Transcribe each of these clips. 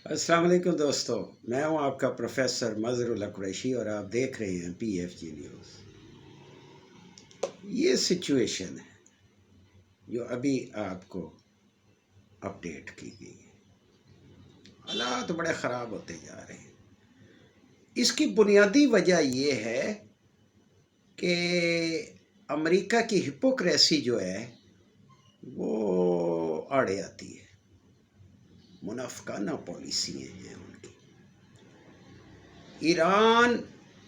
السلام علیکم دوستو، میں ہوں آپ کا پروفیسر مظہر اللہ قریشی اور آپ دیکھ رہے ہیں PFG نیوز۔ یہ سچویشن ہے جو ابھی آپ کو اپڈیٹ کی گئی ہے۔ حالات بڑے خراب ہوتے جا رہے ہیں۔ اس کی بنیادی وجہ یہ ہے کہ امریکہ کی ہپوکریسی جو ہے وہ آڑے آتی ہے، منافقانہ پالیسیاں ہیں ان کی۔ ایران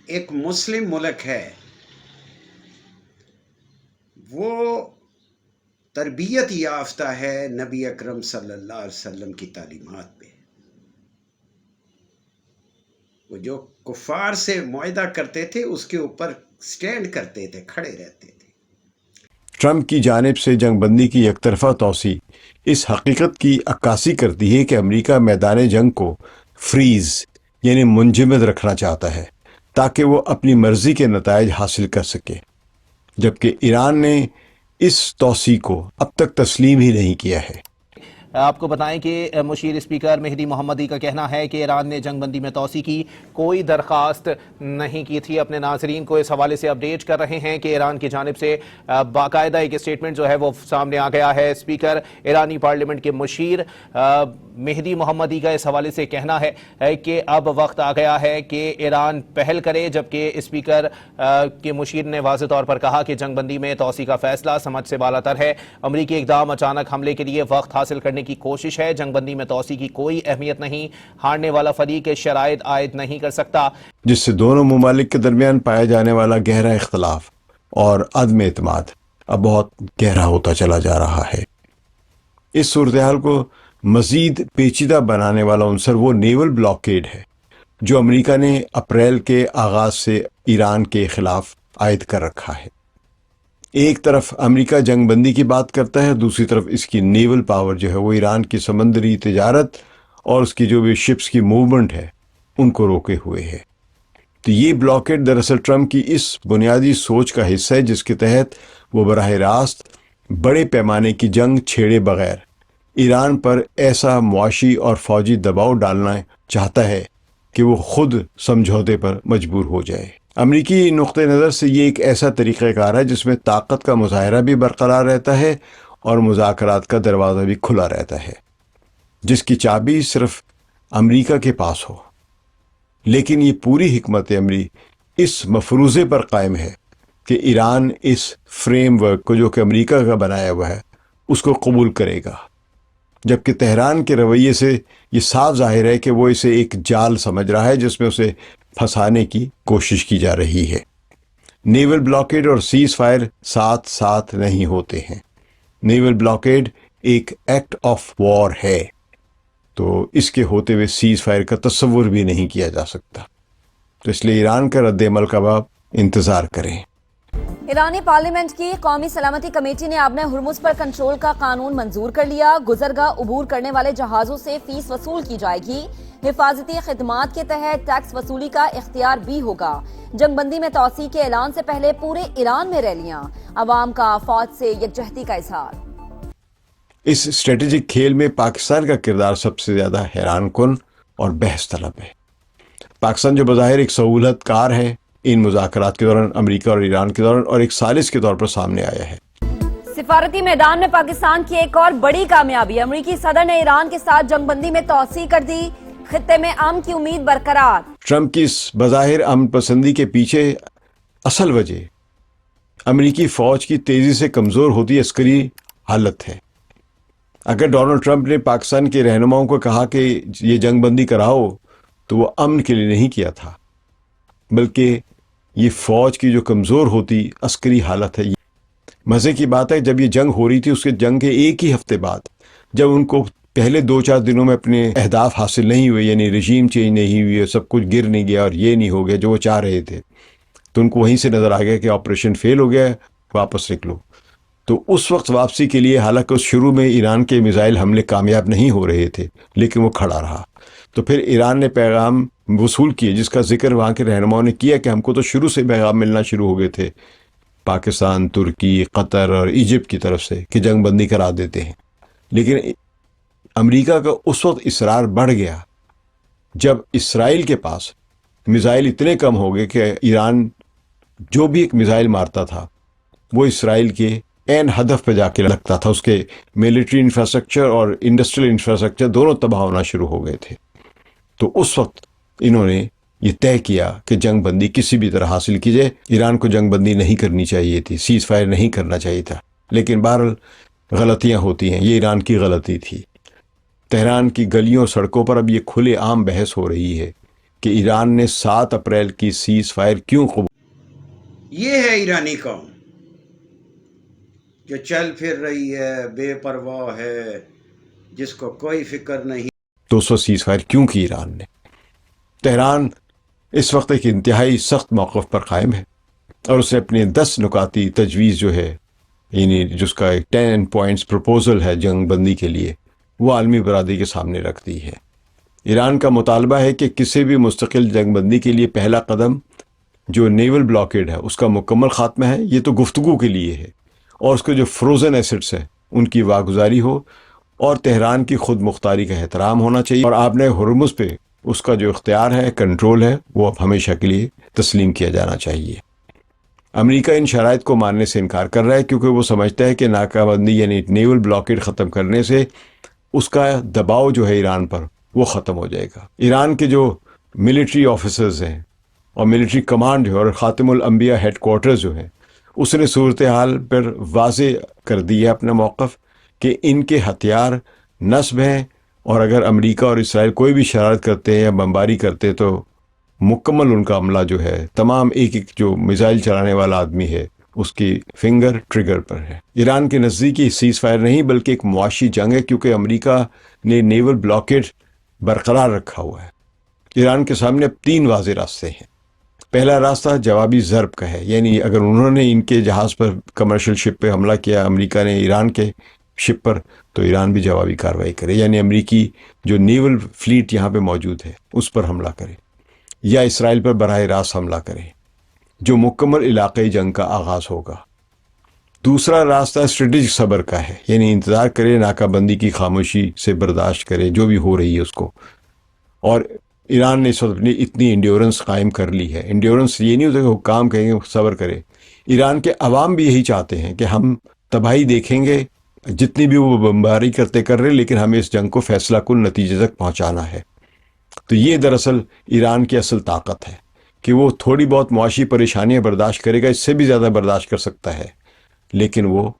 ایک مسلم ملک ہے، وہ تربیت یافتہ ہے نبی اکرم صلی اللہ علیہ وسلم کی تعلیمات پہ۔ وہ جو کفار سے معاہدہ کرتے تھے اس کے اوپر سٹینڈ کرتے تھے، کھڑے رہتے تھے۔ ٹرمپ کی جانب سے جنگ بندی کی یک طرفہ توسیع اس حقیقت کی عکاسی کرتی ہے کہ امریکہ میدان جنگ کو فریز یعنی منجمد رکھنا چاہتا ہے تاکہ وہ اپنی مرضی کے نتائج حاصل کر سکے، جبکہ ایران نے اس توسیع کو اب تک تسلیم ہی نہیں کیا ہے۔ آپ کو بتائیں کہ مشیر اسپیکر مہدی محمدی کا کہنا ہے کہ ایران نے جنگ بندی میں توسیع کی کوئی درخواست نہیں کی تھی۔ اپنے ناظرین کو اس حوالے سے اپڈیٹ کر رہے ہیں کہ ایران کی جانب سے باقاعدہ ایک اسٹیٹمنٹ جو ہے وہ سامنے آ گیا ہے۔ اسپیکر ایرانی پارلیمنٹ کے مشیر مہدی محمدی کا اس حوالے سے کہنا ہے کہ اب وقت آ گیا ہے کہ ایران پہل کرے، جبکہ اسپیکر کے مشیر نے واضح طور پر کہا کہ جنگ بندی میں توسیع کا فیصلہ سمجھ سے بالاتر ہے۔ امریکی اقدام اچانک حملے کے لیے وقت حاصل کرنے کی کوشش ہے۔ جنگ بندی میں توسیع کی کوئی اہمیت نہیں، ہارنے والا فریق شرائط عائد نہیں کر سکتا، جس سے دونوں ممالک کے درمیان پایا جانے والا گہرا اختلاف اور عدم اعتماد اب بہت گہرا ہوتا چلا جا رہا ہے۔ اس صورتحال کو مزید پیچیدہ بنانے والا عنصر وہ نیول بلاکیڈ ہے جو امریکہ نے اپریل کے آغاز سے ایران کے خلاف عائد کر رکھا ہے۔ ایک طرف امریکہ جنگ بندی کی بات کرتا ہے، دوسری طرف اس کی نیول پاور جو ہے وہ ایران کی سمندری تجارت اور اس کی جو بھی شپس کی موومنٹ ہے ان کو روکے ہوئے ہے۔ تو یہ بلاکیڈ دراصل ٹرمپ کی اس بنیادی سوچ کا حصہ ہے جس کے تحت وہ براہ راست بڑے پیمانے کی جنگ چھیڑے بغیر ایران پر ایسا معاشی اور فوجی دباؤ ڈالنا چاہتا ہے کہ وہ خود سمجھوتے پر مجبور ہو جائے۔ امریکی نقطہ نظر سے یہ ایک ایسا طریقہ کار ہے جس میں طاقت کا مظاہرہ بھی برقرار رہتا ہے اور مذاکرات کا دروازہ بھی کھلا رہتا ہے، جس کی چابی صرف امریکہ کے پاس ہو۔ لیکن یہ پوری حکمت عملی اس مفروضے پر قائم ہے کہ ایران اس فریم ورک کو جو کہ امریکہ کا بنایا ہوا ہے اس کو قبول کرے گا، جبکہ تہران کے رویے سے یہ صاف ظاہر ہے کہ وہ اسے ایک جال سمجھ رہا ہے جس میں اسے پھنسانے کی کوشش کی جا رہی ہے۔ نیول بلاکیڈ اور سیز فائر ساتھ ساتھ نہیں ہوتے ہیں۔ نیول بلاکیڈ ایک ایکٹ آف وار ہے، تو اس کے ہوتے ہوئے سیز فائر کا تصور بھی نہیں کیا جا سکتا، تو اس لیے ایران کا رد عمل کا آپ انتظار کریں۔ ایرانی پارلیمنٹ کی قومی سلامتی کمیٹی نے آبنہ ہرمز پر کنٹرول کا قانون منظور کر لیا۔ گزرگاہ عبور کرنے والے جہازوں سے فیس وصول کی جائے گی۔ حفاظتی خدمات کے تحت ٹیکس وصولی کا اختیار بھی ہوگا۔ جنگ بندی میں توسیع کے اعلان سے پہلے پورے ایران میں ریلیاں، عوام کا فوج سے یکجہتی کا اظہار۔ اس اسٹریٹجک کھیل میں پاکستان کا کردار سب سے زیادہ حیران کن اور بحث طلب ہے۔ پاکستان جو بظاہر ایک سہولت کار ہے ان مذاکرات کے دوران امریکہ اور ایران کے دوران اور ایک ثالث کے طور پر سامنے آیا ہے۔ سفارتی میدان میں پاکستان کی ایک اور بڑی کامیابی، امریکی صدر نے ایران کے ساتھ جنگ بندی میں توسیع کر دی، خطے میں امن کی امید برقرار۔ ٹرمپ کی اس بظاہر امن پسندی کے پیچھے اصل وجہ امریکی فوج کی تیزی سے کمزور ہوتی عسکری حالت ہے۔ اگر ڈونلڈ ٹرمپ نے پاکستان کے رہنماؤں کو کہا کہ یہ جنگ بندی کراؤ تو وہ امن کے لیے نہیں کیا تھا، بلکہ یہ فوج کی جو کمزور ہوتی عسکری حالت ہے۔ مزے کی بات ہے جب یہ جنگ ہو رہی تھی اس کے جنگ کے ایک ہی ہفتے بعد جب ان کو پہلے 2-4 دنوں میں اپنے اہداف حاصل نہیں ہوئے، یعنی رژیم چینج نہیں ہوئی، سب کچھ گر نہیں گیا اور یہ نہیں ہو گیا جو وہ چاہ رہے تھے، تو ان کو وہیں سے نظر آ گیا کہ آپریشن فیل ہو گیا ہے، واپس نکلو۔ تو اس وقت واپسی کے لیے حالانکہ اس شروع میں ایران کے میزائل حملے کامیاب نہیں ہو رہے تھے لیکن وہ کھڑا رہا، تو پھر ایران نے پیغام وصول کیے جس کا ذکر وہاں کے رہنماؤں نے کیا کہ ہم کو تو شروع سے پیغام ملنا شروع ہو گئے تھے پاکستان، ترکی، قطر اور ایجپٹ کی طرف سے کہ جنگ بندی کرا دیتے ہیں، لیکن امریکہ کا اس وقت اصرار بڑھ گیا جب اسرائیل کے پاس میزائل اتنے کم ہو گئے کہ ایران جو بھی ایک میزائل مارتا تھا وہ اسرائیل کے عین ہدف پہ جا کے لگتا تھا، اس کے ملٹری انفراسٹرکچر اور انڈسٹریل انفراسٹرکچر دونوں تباہ ہونا شروع ہو گئے تھے۔ تو اس وقت انہوں نے یہ طے کیا کہ جنگ بندی کسی بھی طرح حاصل کی جائے۔ ایران کو جنگ بندی نہیں کرنی چاہیے تھی، سیز فائر نہیں کرنا چاہیے تھا، لیکن بہرحال غلطیاں ہوتی ہیں، یہ ایران کی غلطی تھی۔ تہران کی گلیوں اور سڑکوں پر اب یہ کھلے عام بحث ہو رہی ہے کہ ایران نے 7 اپریل کی سیز فائر کیوں قبول۔ یہ ہے ایرانی قوم جو چل پھر رہی ہے، بے پرواہ ہے، جس کو کوئی فکر نہیں۔ 200 سیز فائر کیوں کی ایران نے؟ تہران اس وقت ایک انتہائی سخت موقف پر قائم ہے اور اسے اپنے 10 نکاتی تجویز جو ہے، یعنی جس کا ایک 10 پوائنٹس پروپوزل ہے جنگ بندی کے لیے، وہ عالمی برادری کے سامنے رکھ دی ہے۔ ایران کا مطالبہ ہے کہ کسی بھی مستقل جنگ بندی کے لیے پہلا قدم جو نیول بلاکیڈ ہے اس کا مکمل خاتمہ ہے، یہ تو گفتگو کے لیے ہے، اور اس کے جو فروزن ایسٹس ہیں ان کی واگزاری ہو، اور تہران کی خود مختاری کا احترام ہونا چاہیے، اور آبِ ہرمز پہ اس کا جو اختیار ہے، کنٹرول ہے، وہ اب ہمیشہ کے لیے تسلیم کیا جانا چاہیے۔ امریکہ ان شرائط کو ماننے سے انکار کر رہا ہے کیونکہ وہ سمجھتا ہے کہ ناکہ بندی یعنی نیول بلاکیڈ ختم کرنے سے اس کا دباؤ جو ہے ایران پر وہ ختم ہو جائے گا۔ ایران کے جو ملٹری آفیسرز ہیں اور ملٹری کمانڈ جو ہے، اور خاتم الانبیاء ہیڈ کوارٹرز جو ہے، اس نے صورتحال پر واضح کر دی ہے اپنا موقف کہ ان کے ہتھیار نصب ہیں، اور اگر امریکہ اور اسرائیل کوئی بھی شرارت کرتے ہیں یا بمباری کرتے تو مکمل ان کا عملہ جو ہے تمام ایک جو میزائل چلانے والا آدمی ہے اس کی فنگر ٹریگر پر ہے۔ ایران کے نزدیک یہ سیز فائر نہیں بلکہ ایک معاشی جنگ ہے، کیونکہ امریکہ نے نیول بلاکیڈ برقرار رکھا ہوا ہے۔ ایران کے سامنے اب 3 واضح راستے ہیں۔ پہلا راستہ جوابی ضرب کا ہے، یعنی اگر انہوں نے ان کے جہاز پر، کمرشل شپ پہ حملہ کیا امریکہ نے ایران کے شپ پر، تو ایران بھی جوابی کارروائی کرے، یعنی امریکی جو نیول فلیٹ یہاں پہ موجود ہے اس پر حملہ کرے، یا اسرائیل پر براہ راست حملہ کرے، جو مکمل علاقائی جنگ کا آغاز ہوگا۔ دوسرا راستہ اسٹریٹجک صبر کا ہے، یعنی انتظار کرے، ناکہ بندی کی خاموشی سے برداشت کرے جو بھی ہو رہی ہے اس کو، اور ایران نے اس وقت اپنی اتنی انڈیورنس قائم کر لی ہے۔ انڈیورنس یہ نہیں ہوتا کہ حکام کہیں گے صبر کرے، ایران کے عوام بھی یہی چاہتے ہیں کہ ہم تباہی دیکھیں گے، جتنی بھی وہ بمباری کرتے کر رہے، لیکن ہمیں اس جنگ کو فیصلہ کن نتیجے تک پہنچانا ہے۔ تو یہ دراصل ایران کی اصل طاقت ہے کہ وہ تھوڑی بہت معاشی پریشانیاں برداشت کرے گا، اس سے بھی زیادہ برداشت کر سکتا ہے، لیکن وہ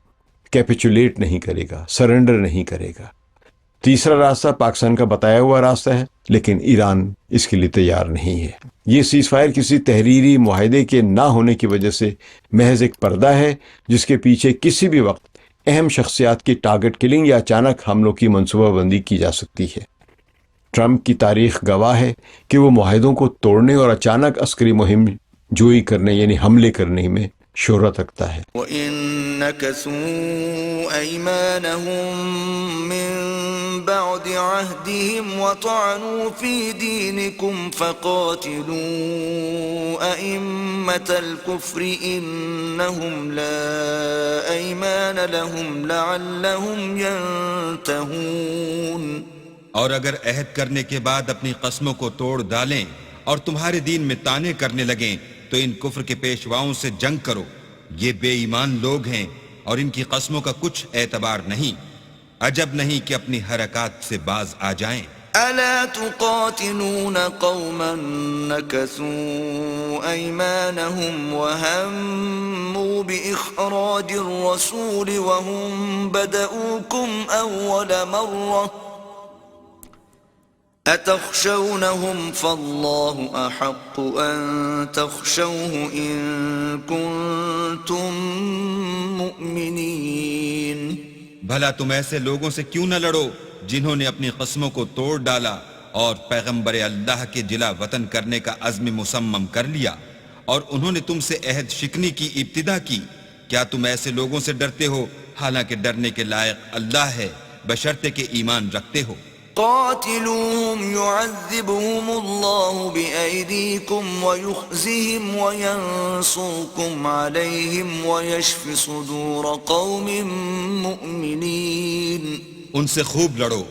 کیپیچولیٹ نہیں کرے گا، سرنڈر نہیں کرے گا۔ تیسرا راستہ پاکستان کا بتایا ہوا راستہ ہے، لیکن ایران اس کے لیے تیار نہیں ہے۔ یہ سیز فائر کسی تحریری معاہدے کے نہ ہونے کی وجہ سے محض ایک پردہ ہے جس کے پیچھے کسی بھی وقت اہم شخصیات کی ٹارگٹ کلنگ یا اچانک حملوں کی منصوبہ بندی کی جا سکتی ہے۔ ٹرمپ کی تاریخ گواہ ہے کہ وہ معاہدوں کو توڑنے اور اچانک عسکری مہم جوئی کرنے یعنی حملے کرنے میں شہرت رکھتا ہے۔ وَإِن نَكَثُوا أَيْمَانَهُم مِّن بَعْدِ عَهْدِهِمْ وَطَعَنُوا فِي دِينِكُمْ فَقَاتِلُوا أَئِمَّةَ الْكُفْرِ إِنَّهُمْ لَا أَيْمَانَ لَهُمْ لَعَلَّهُمْ يَنْتَهُونَ۔ اور اگر عہد کرنے کے بعد اپنی قسموں کو توڑ ڈالیں اور تمہارے دین میں طعنے کرنے لگیں تو ان کفر کے پیشواؤں سے جنگ کرو، یہ بے ایمان لوگ ہیں اور ان کی قسموں کا کچھ اعتبار نہیں، عجب نہیں کہ اپنی حرکات سے باز آ جائیں۔ أَلَا تُقَاتِلُونَ قَوْمًا نَكَثُوا أَيْمَانَهُمْ وَهَمُّوا بِإِخْرَاجِ الرَّسُولِ وَهُمْ بَدَؤُوكُمْ أَوَّلَ مَرَّةٍ أَتَخْشَوْنَهُمْ فَاللَّهُ أَحَقُّ أَن تَخْشَوْهُ إِن كُنتُم مُّؤْمِنِينَ۔ بھلا تم ایسے لوگوں سے کیوں نہ لڑو جنہوں نے اپنی قسموں کو توڑ ڈالا اور پیغمبر اللہ کے جلا وطن کرنے کا عزم مصمم کر لیا، اور انہوں نے تم سے عہد شکنی کی ابتدا کی۔ کیا تم ایسے لوگوں سے ڈرتے ہو حالانکہ ڈرنے کے لائق اللہ ہے، بشرطے کہ ایمان رکھتے ہو۔ قاتلوهم يعذبهم الله بأيديكم ويخزهم وينصركم عليهم ويشف صدور قوم مؤمنين۔ ان سے خوب لڑو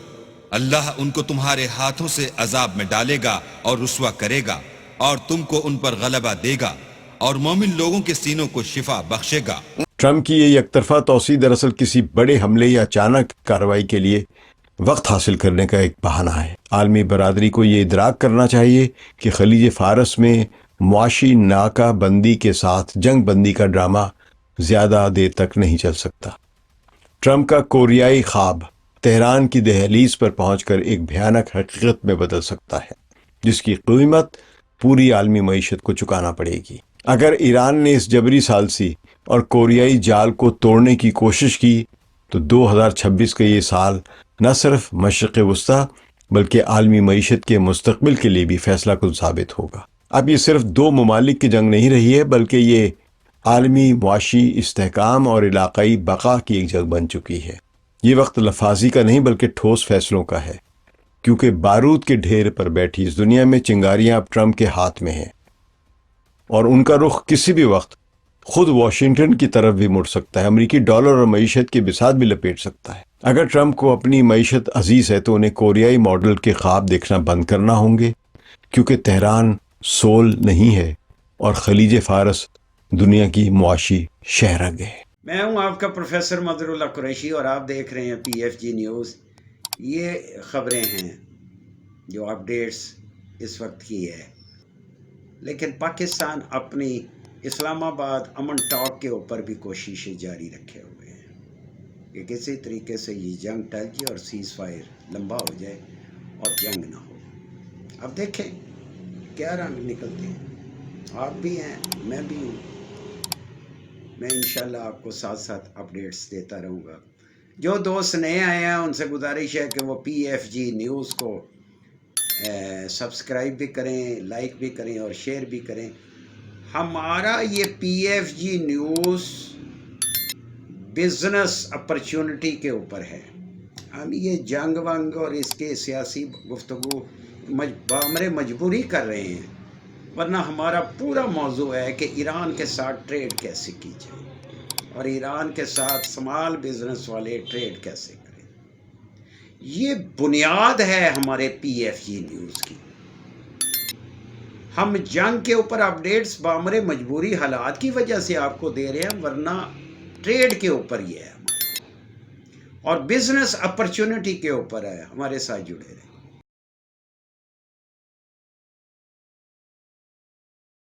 اللہ ان کو تمہارے ہاتھوں سے عذاب میں ڈالے گا اور رسوا کرے گا، اور تم کو ان پر غلبہ دے گا، اور مومن لوگوں کے سینوں کو شفا بخشے گا۔ ٹرمپ کی یہ یک طرفہ توسیع دراصل کسی بڑے حملے یا اچانک کارروائی کے لیے وقت حاصل کرنے کا ایک بہانہ ہے۔ عالمی برادری کو یہ ادراک کرنا چاہیے کہ خلیج فارس میں معاشی ناکہ بندی کے ساتھ جنگ بندی کا ڈرامہ زیادہ دیر تک نہیں چل سکتا۔ ٹرمپ کا کوریائی خواب تہران کی دہلیز پر پہنچ کر ایک بھیانک حقیقت میں بدل سکتا ہے، جس کی قیمت پوری عالمی معیشت کو چکانا پڑے گی۔ اگر ایران نے اس جبری ثالثی اور کوریائی جال کو توڑنے کی کوشش کی تو 2026 کا یہ سال نہ صرف مشرق وسطیٰ بلکہ عالمی معیشت کے مستقبل کے لیے بھی فیصلہ کن ثابت ہوگا۔ اب یہ صرف دو ممالک کی جنگ نہیں رہی ہے، بلکہ یہ عالمی معاشی استحکام اور علاقائی بقا کی ایک جنگ بن چکی ہے۔ یہ وقت لفاظی کا نہیں بلکہ ٹھوس فیصلوں کا ہے، کیونکہ بارود کے ڈھیر پر بیٹھی اس دنیا میں چنگاریاں اب ٹرمپ کے ہاتھ میں ہیں، اور ان کا رخ کسی بھی وقت خود واشنگٹن کی طرف بھی مڑ سکتا ہے، امریکی ڈالر اور معیشت کے بساط بھی لپیٹ سکتا ہے۔ اگر ٹرمپ کو اپنی معیشت عزیز ہے تو انہیں کوریائی ماڈل کے خواب دیکھنا بند کرنا ہوں گے، کیونکہ تہران سول نہیں ہے اور خلیج فارس دنیا کی معاشی شہرگ ہے۔ میں ہوں آپ کا پروفیسر مظہر اللہ قریشی اور آپ دیکھ رہے ہیں PFG نیوز۔ یہ خبریں ہیں جو اپڈیٹس اس وقت کی ہے، لیکن پاکستان اپنی اسلام آباد امن ٹاک کے اوپر بھی کوششیں جاری رکھے ہوئے ہیں کہ کسی طریقے سے یہ جنگ ٹل جائے اور سیز فائر لمبا ہو جائے اور جنگ نہ ہو۔ اب دیکھیں کیا رنگ نکلتے ہیں، آپ بھی ہیں میں بھی ہوں۔ میں انشاءاللہ آپ کو ساتھ ساتھ اپڈیٹس دیتا رہوں گا۔ جو دوست نئے آئے ہیں ان سے گزارش ہے کہ وہ PFG نیوز کو سبسکرائب بھی کریں، لائک بھی کریں اور شیئر بھی کریں۔ ہمارا یہ PFG نیوز بزنس اپرچونٹی کے اوپر ہے۔ ہم یہ جنگ ونگ اور اس کے سیاسی گفتگو بامر مجبوری کر رہے ہیں، ورنہ ہمارا پورا موضوع ہے کہ ایران کے ساتھ ٹریڈ کیسے کی جائے اور ایران کے ساتھ اسمال بزنس والے ٹریڈ کیسے کریں۔ یہ بنیاد ہے ہمارے PFG نیوز کی۔ ہم جنگ کے اوپر اپڈیٹس بامر مجبوری حالات کی وجہ سے آپ کو دے رہے ہیں، ورنہ ٹریڈ کے اوپر یہ ہے ہمارا، اور بزنس اپرچونٹی کے اوپر ہے۔ ہمارے ساتھ جڑے رہیں۔